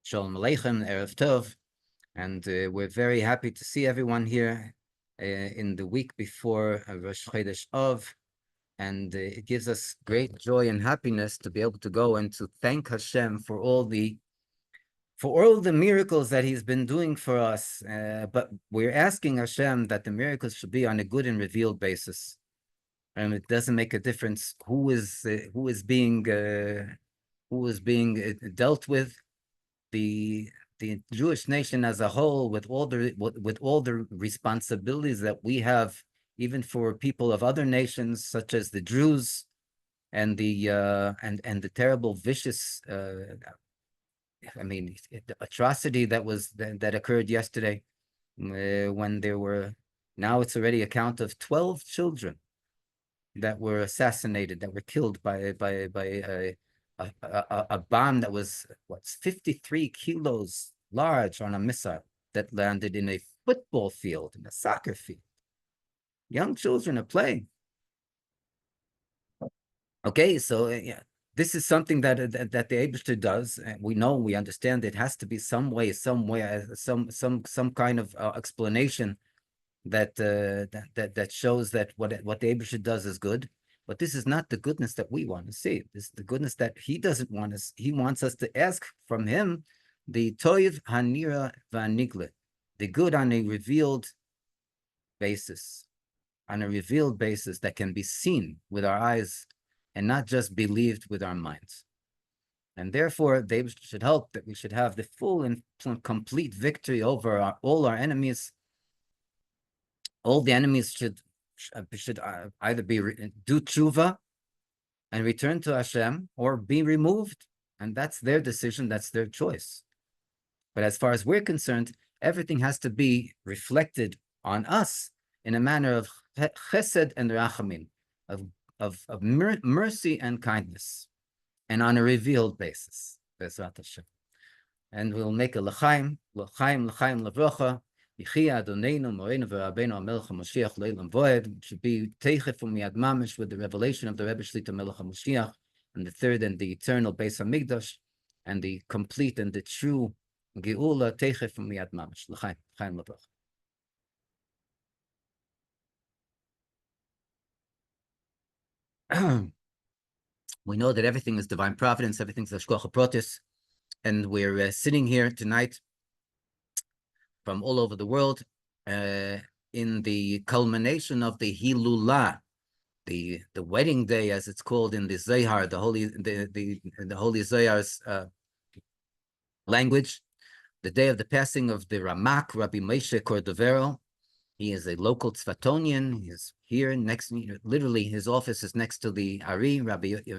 Shalom Aleichem, Erev Tov, and we're very happy to see everyone here in the week before Rosh Chodesh Av, and it gives us great joy and happiness to be able to go and to thank Hashem for all the miracles that He's been doing for us. But we're asking Hashem that the miracles should be on a good and revealed basis, and it doesn't make a difference who is being dealt with. The Jewish nation as a whole, with all the responsibilities that we have, even for people of other nations such as the Druze, and the terrible, vicious, the atrocity that occurred yesterday, when there were, now it's already a count of 12 children that were assassinated, that were killed by a bomb that was 53 kilos large on a missile that landed in a football field, in a soccer field. Young children are playing. Okay, so yeah, this is something that the Eibishter does. And we understand it has to be some kind of explanation that shows that what the Eibishter does is good. But this is not the goodness that we want to see. This is the goodness that He doesn't want us. He wants us to ask from Him the toiv hanira v'anigle, the good on a revealed basis, that can be seen with our eyes and not just believed with our minds. And therefore, they should hope that we should have the full and complete victory over all our enemies. All the enemies should either do tshuva and return to Hashem, or be removed, and that's their decision, that's their choice. But as far as we're concerned, everything has to be reflected on us in a manner of chesed and rachamim, of mercy and kindness, and on a revealed basis. And we'll make a l'chaim l'vrocha. Yechia Adonenu Moreinu v'Rabbeinu Melech Ha'Moshiach Leilam Voed, should be teichef u'miyad mamish, with the revelation of the Rebbe Shlita Melech Ha'Moshiach, and the third and the eternal Beis Hamikdash, and the complete and the true Geula teichef u'miyad mamish. L'chaim l'vrocha. We know that everything is divine providence, everything's hashgacha pratis, and we're sitting here tonight from all over the world, in the culmination of the Hilula, the wedding day, as it's called in the Zohar, the holy Zohar's language, the day of the passing of the Ramak, Rabbi Moshe Cordevero. He is a local Tzvatonian. He is here next, literally his office is next to the Ari, Rabbi the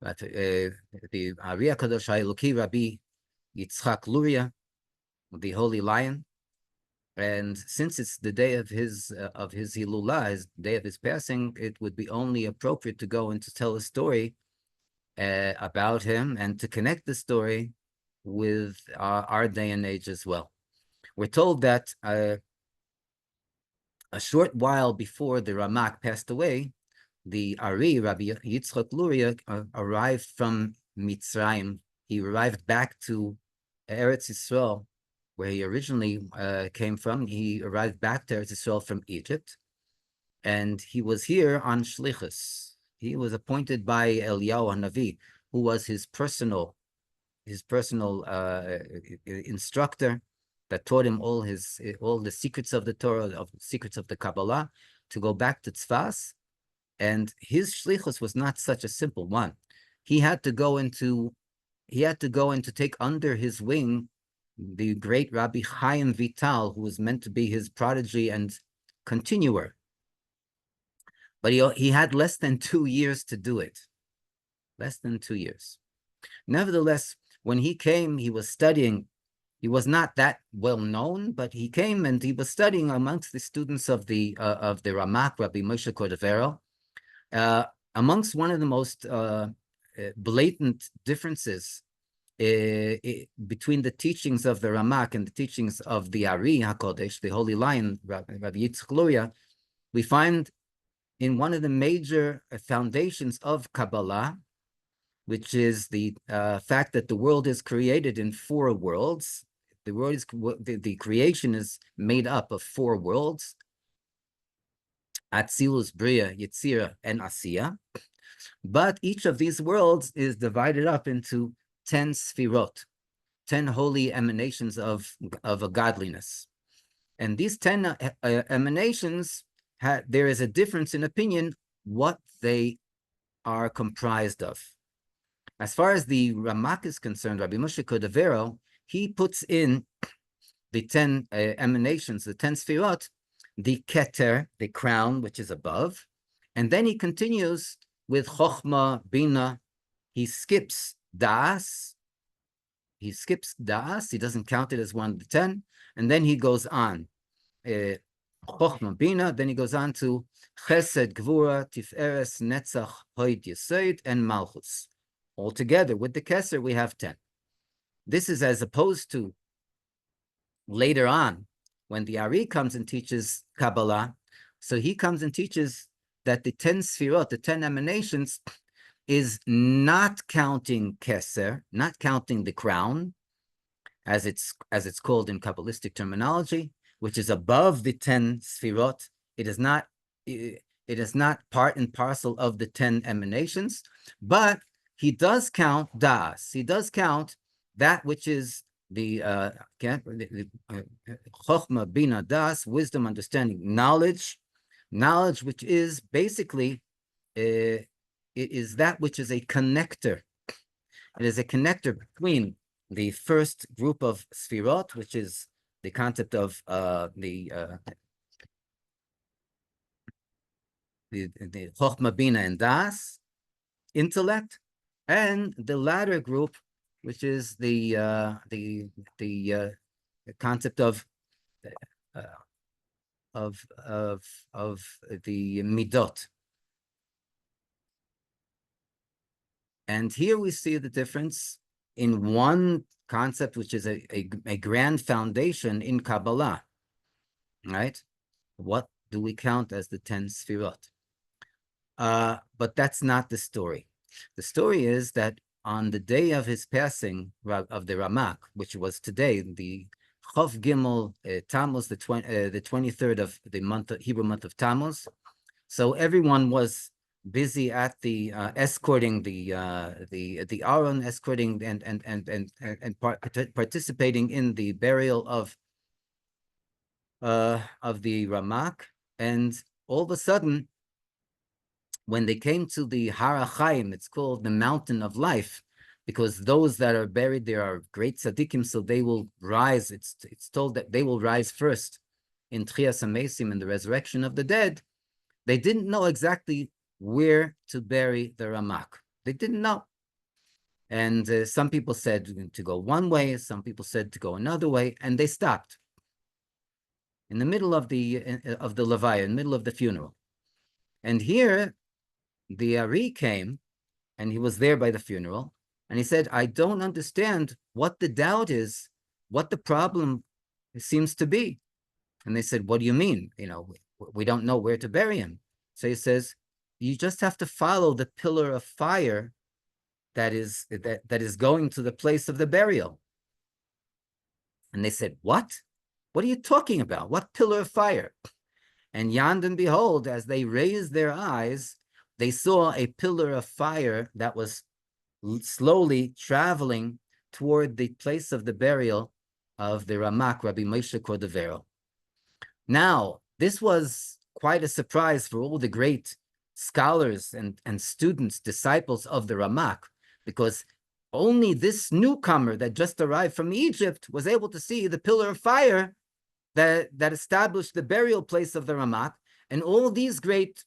Ari HaKadosh HaEloki, Rabbi Yitzchak Luria, the Holy Lion. And since it's the day of his Hilula, his day of his passing, it would be only appropriate to go and to tell a story about him, and to connect the story with our day and age as well. We're told that a short while before the Ramak passed away, the Ari, Rabbi Yitzchak Luria, arrived from Mitzrayim. He arrived back to Eretz Yisrael, where he originally came from. He arrived back to Eretz Yisrael from Egypt, and he was here on Shlichus. He was appointed by Eliyahu HaNavi, who was his personal instructor, that taught him all the secrets of the Torah, of the secrets of the Kabbalah, to go back to Tzfas. And his shlichus was not such a simple one. He had to go into take under his wing the great Rabbi Chaim Vital, who was meant to be his prodigy and continuer. But he had less than 2 years to do it. Less than 2 years. Nevertheless, when he came, he was studying. He was not that well known, but he came and he was studying amongst the students of the Ramak, Rabbi Moshe Cordevero. Amongst one of the most blatant differences between the teachings of the Ramak and the teachings of the Ari HaKodesh, the Holy Lion, Rabbi Yitzchak Luria, we find in one of the major foundations of Kabbalah, which is the fact that the world is created in 4 worlds. The world is the creation is made up of 4 worlds: Atzilus, Bria, Yetzira, and Asiya. But each of these worlds is divided up into 10 sfirot, 10 holy emanations of a godliness. And these 10 emanations, there is a difference in opinion what they are comprised of. As far as the Ramak is concerned, Rabbi Moshe Cordevero, he puts in the 10 emanations, the 10 sfirot, the keter, the crown, which is above, and then he continues with chokhmah, bina. He skips das. He doesn't count it as one of the 10, and then he goes on. Chokhmah, bina, then he goes on to chesed, gvura, tiferes, netzach, hoid, yesod, and malchus. Altogether, with the keser, we have 10. This is as opposed to later on, when the Ari comes and teaches Kabbalah. So he comes and teaches that the 10 sfirot, the 10 emanations, is not counting keser, not counting the crown, as it's called in Kabbalistic terminology, which is above the 10 sfirot. It is not part and parcel of the 10 emanations, but he does count das. He does count that which is the chokhmah, bina, das, wisdom, understanding, knowledge, which is basically it is that which is a connector. It is a connector between the first group of sfirot, which is the concept of the chokhmah, bina, and das, intellect, and the latter group, which is the concept of the midot. And here we see the difference in one concept, which is a grand foundation in Kabbalah, right? What do we count as the 10 sfirot? But that's not the story. The story is that on the day of his passing, of the Ramak, which was today, the Chof Gimel Tammuz, the 23rd of the month, Hebrew month of Tammuz. So everyone was busy at the escorting the Aron, escorting and participating in the burial of the Ramak, and all of a sudden, when they came to the Har HaChaim, it's called the Mountain of Life, because those that are buried there are great tzaddikim, so they will rise. It's told that they will rise first in Tchias HaMesim, in the resurrection of the dead. They didn't know exactly where to bury the Ramak. They didn't know. And some people said to go one way, some people said to go another way, and they stopped in the middle of the levaya, in the middle of the funeral. And here, the Ari came, and he was there by the funeral, and he said, I don't understand what the doubt is, what the problem seems to be. And they said, what do you mean? We don't know where to bury him. So he says, you just have to follow the pillar of fire that is going to the place of the burial. And they said, what? What are you talking about? What pillar of fire? And yonder and behold, as they raised their eyes, they saw a pillar of fire that was slowly traveling toward the place of the burial of the Ramak, Rabbi Moshe Cordevero. Now, this was quite a surprise for all the great scholars and students, disciples of the Ramak, because only this newcomer that just arrived from Egypt was able to see the pillar of fire that established the burial place of the Ramak, and all these great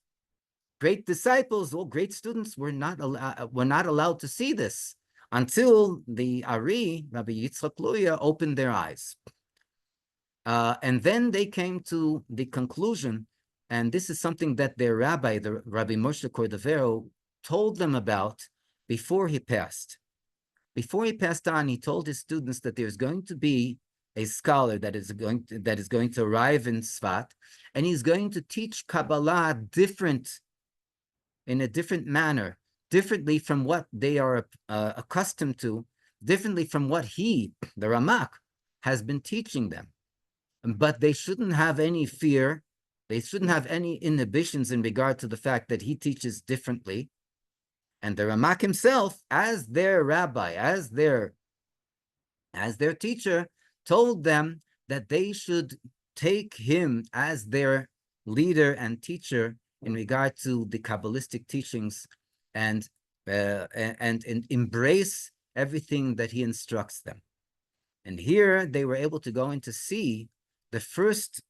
disciples, all great students, were not allowed to see this until the Ari, Rabbi Yitzchak Luria, opened their eyes. And then they came to the conclusion, and this is something that their rabbi, the Rabbi Moshe Cordevero, told them about before he passed. Before he passed on, he told his students that there's going to be a scholar that is going to arrive in Sfat, and he's going to teach Kabbalah in a different manner, differently from what they are accustomed to, differently from what he, the Ramak, has been teaching them. But they shouldn't have any fear. They shouldn't have any inhibitions in regard to the fact that he teaches differently. And the Ramak himself, as their rabbi, as their teacher, told them that they should take him as their leader and teacher in regard to the Kabbalistic teachings, and embrace everything that he instructs them. And here they were able to go in to see the first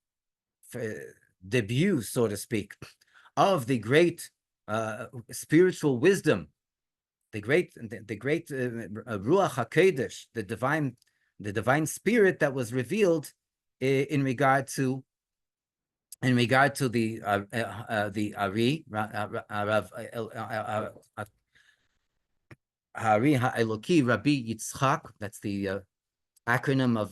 debut, so to speak, of the great spiritual wisdom, the great Ruach HaKodesh, the divine spirit that was revealed in regard to the Ari, Hari HaEloki Rabbi Yitzchak. That's the acronym of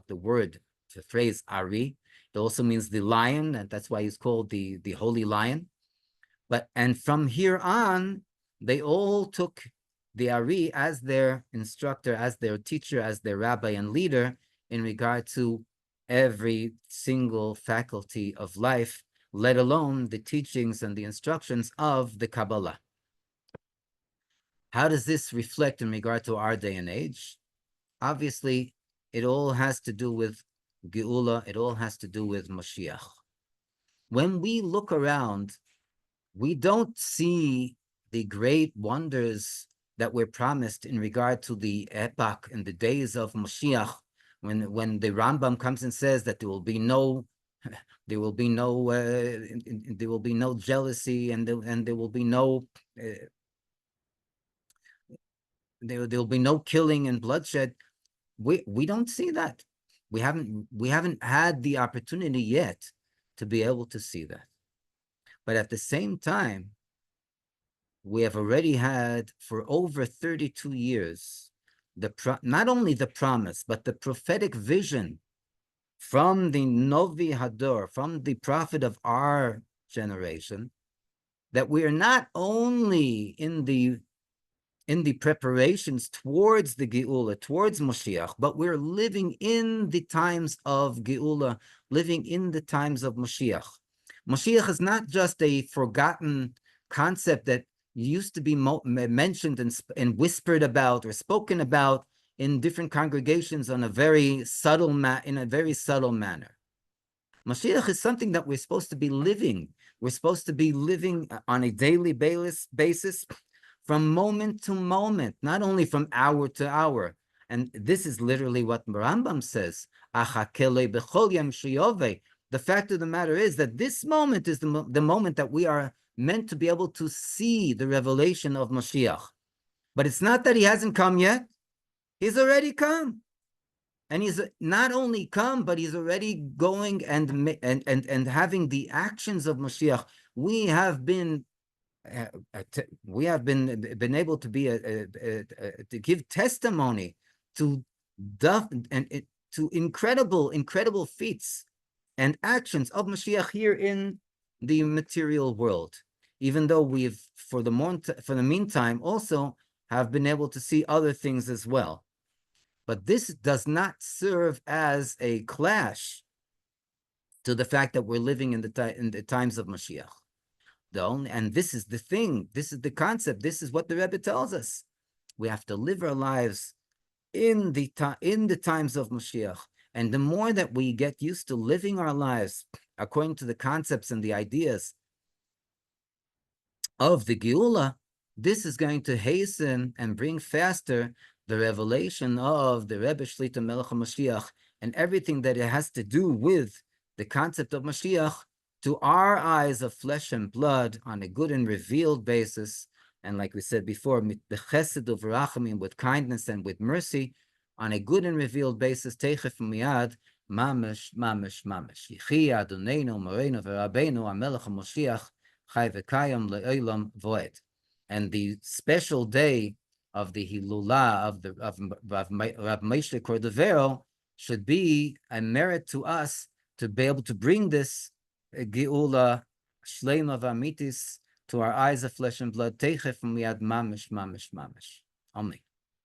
the word, the phrase Ari. It also means the lion, and that's why he's called the Holy Lion. And from here on, they all took the Ari as their instructor, as their teacher, as their rabbi and leader in regard to every single faculty of life, let alone the teachings and the instructions of the Kabbalah. How does this reflect in regard to our day and age? Obviously, it all has to do with Geula. It all has to do with Mashiach. When we look around, we don't see the great wonders that were promised in regard to the epoch and the days of Mashiach, when the Rambam comes and says that there will be no jealousy, and there will be no there will be no killing and bloodshed. We don't see that. We haven't had the opportunity yet to be able to see that. But at the same time, we have already had for over 32 years not only the promise, but the prophetic vision from the Novi Hador, from the prophet of our generation, that we are not only in the preparations towards the Geula, towards Mashiach, but we're living in the times of Geula, living in the times of Mashiach. Mashiach is not just a forgotten concept that used to be mentioned and whispered about or spoken about in different congregations in a very subtle manner. Mashiach is something that we're supposed to be living. We're supposed to be living on a daily basis, from moment to moment, not only from hour to hour. And this is literally what Rambam says. The fact of the matter is that this moment is the moment that we are meant to be able to see the revelation of Mashiach. But it's not that he hasn't come yet. He's already come. And he's not only come, but he's already going and having the actions of Mashiach. We have been able to be to give testimony to incredible feats and actions of Mashiach here in the material world. Even though we've, for the meantime, also have been able to see other things as well. But this does not serve as a clash to the fact that we're living in the times of Mashiach. And this is the thing, this is the concept, this is what the Rebbe tells us. We have to live our lives in the times of Mashiach. And the more that we get used to living our lives according to the concepts and the ideas of the Geula, this is going to hasten and bring faster the revelation of the Rebbe Shlita Melech Ha'Moshiach and everything that it has to do with the concept of Mashiach to our eyes of flesh and blood on a good and revealed basis. And like we said before, with kindness and with mercy, on a good and revealed basis, Teichef miyad, mamash, mamash, mamash. Yechi Adonenu, Moreinu, V'Rabbeinu, HaMelech HaMoshiach, Chai V'Kayam Le'olam Voed. And the special day of the Hilula of Rabbi Moshe Cordevero should be a merit to us to be able to bring this Geula Shleima V'Amitis to our eyes of flesh and blood, Teichef and Miyad Mamish, Mamish, Mamish. Amen.